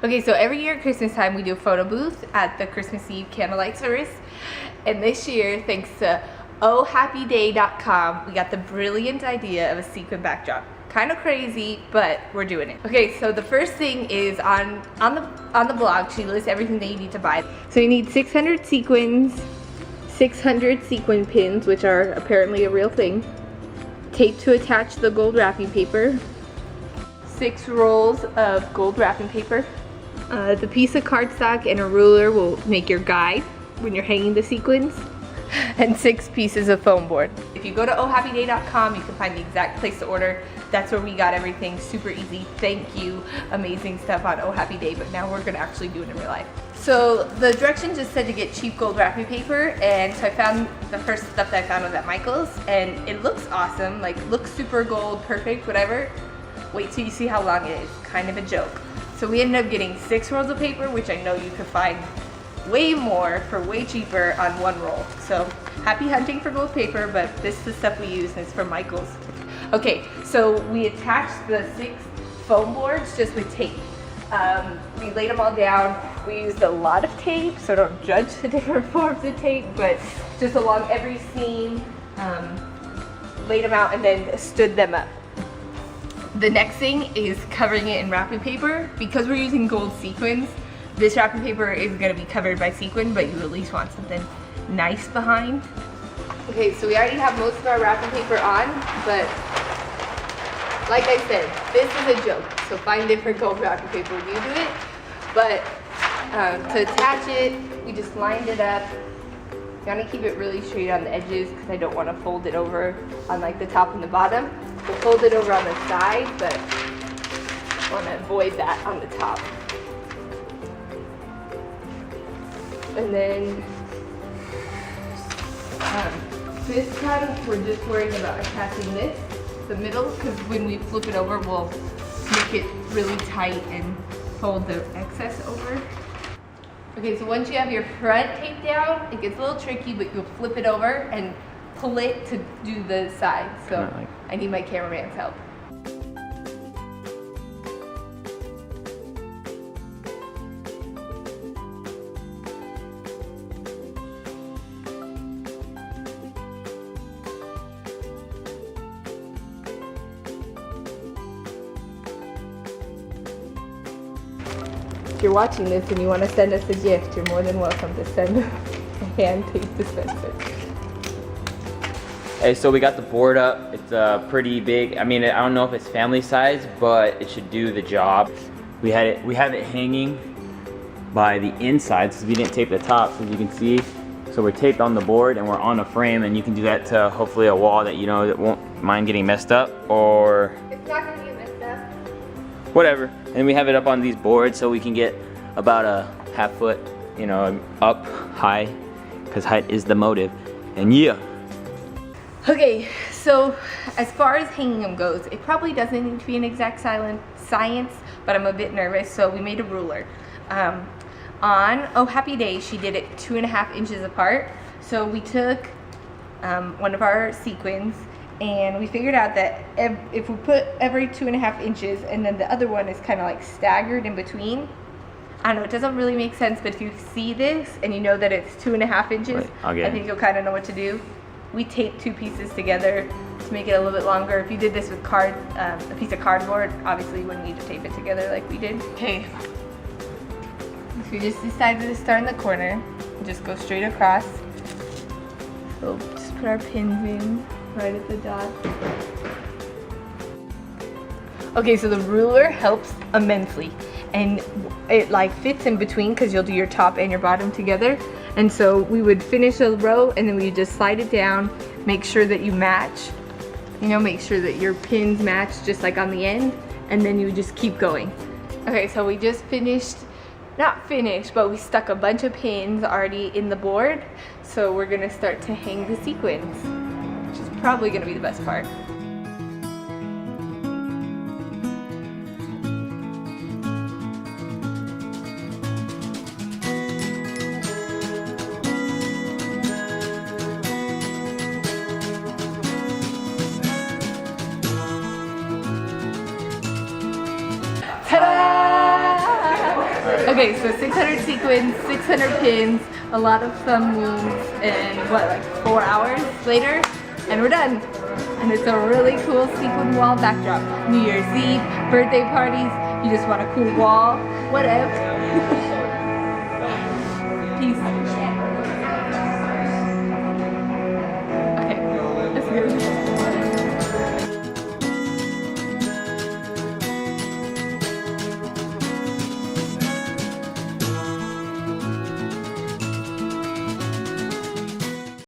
Okay, so every year at Christmas time we do a photo booth at the Christmas Eve candlelight service. And this year, thanks to ohhappyday.com, we got the brilliant idea of a sequin backdrop. Kind of crazy, but we're doing it. Okay, so the first thing is on the blog, she lists everything that you need to buy. So you need 600 sequins, 600 sequin pins, which are apparently a real thing, tape to attach the gold wrapping paper, 6 rolls of gold wrapping paper. The piece of cardstock and a ruler will make your guide when you're hanging the sequins, and 6 pieces of foam board. If you go to ohhappyday.com, you can find the exact place to order. That's where we got everything, super easy. Thank you, amazing stuff on Oh Happy Day, but now we're gonna actually do it in real life. So the directions just said to get cheap gold wrapping paper, and so I found the first stuff that I found was at Michael's, and it looks awesome, like looks super gold, perfect, whatever. Wait till you see how long it is, kind of a joke. So we ended up getting 6 rolls of paper, which I know you could find way more for way cheaper on 1 roll. So happy hunting for gold paper, but this is the stuff we use, and it's from Michael's. Okay, so we attached the 6 foam boards just with tape. We laid them all down. We used a lot of tape, so don't judge the different forms of tape, but just along every seam, laid them out and then stood them up. The next thing is covering it in wrapping paper. Because we're using gold sequins, this wrapping paper is gonna be covered by sequin, but you at least want something nice behind. Okay, so we already have most of our wrapping paper on, but like I said, this is a joke. So find different gold wrapping paper when you do it. But to attach it, we just lined it up. You wanna keep it really straight on the edges because I don't wanna fold it over on like the top and the bottom. We'll fold it over on the side, but I wanna avoid that on the top. And then this time we're just worrying about attaching this, the middle, because when we flip it over we'll make it really tight and fold the excess over. Okay, so once you have your front tape down, it gets a little tricky, but you'll flip it over and pull it to do the sides. So I need my cameraman's help. If you're watching this and you want to send us a gift, you're more than welcome to send a hand tape dispenser. Hey, so we got the board up. It's pretty big. I mean, I don't know if it's family size, but it should do the job. We have it hanging by the inside since we didn't tape the top, so as you can see. So we're taped on the board and we're on a frame, and you can do that to hopefully a wall that you know that won't mind getting messed up, or it's not gonna get messed up. Whatever. And we have it up on these boards so we can get about a half foot, you know, up high, because height is the motive. And yeah. Okay, so as far as hanging them goes, it probably doesn't need to be an exact science, but I'm a bit nervous, so we made a ruler. On Oh Happy Day, she did it 2.5 inches apart. So we took one of our sequins, and we figured out that if we put every 2.5 inches and then the other one is kind of like staggered in between, I don't know, it doesn't really make sense, but if you see this and you know that it's 2.5 inches, I think you'll kind of know what to do. We taped 2 pieces together to make it a little bit longer. If you did this with a piece of cardboard, obviously you wouldn't need to tape it together like we did. Okay, so we just decided to start in the corner, just go straight across. So just put our pins in right at the dot. Okay, so the ruler helps immensely, and it like fits in between because you'll do your top and your bottom together. And so we would finish a row and then we would just slide it down, make sure that you match, you know, make sure that your pins match just like on the end, and then you would just keep going. Okay, so we just finished, not finished, but we stuck a bunch of pins already in the board. So we're gonna start to hang the sequins, which is probably gonna be the best part. Ta-da! Okay, so 600 sequins, 600 pins, a lot of sun moons, and what, like 4 hours later, and we're done. And it's a really cool sequin wall backdrop. New Year's Eve, birthday parties, you just want a cool wall, whatever.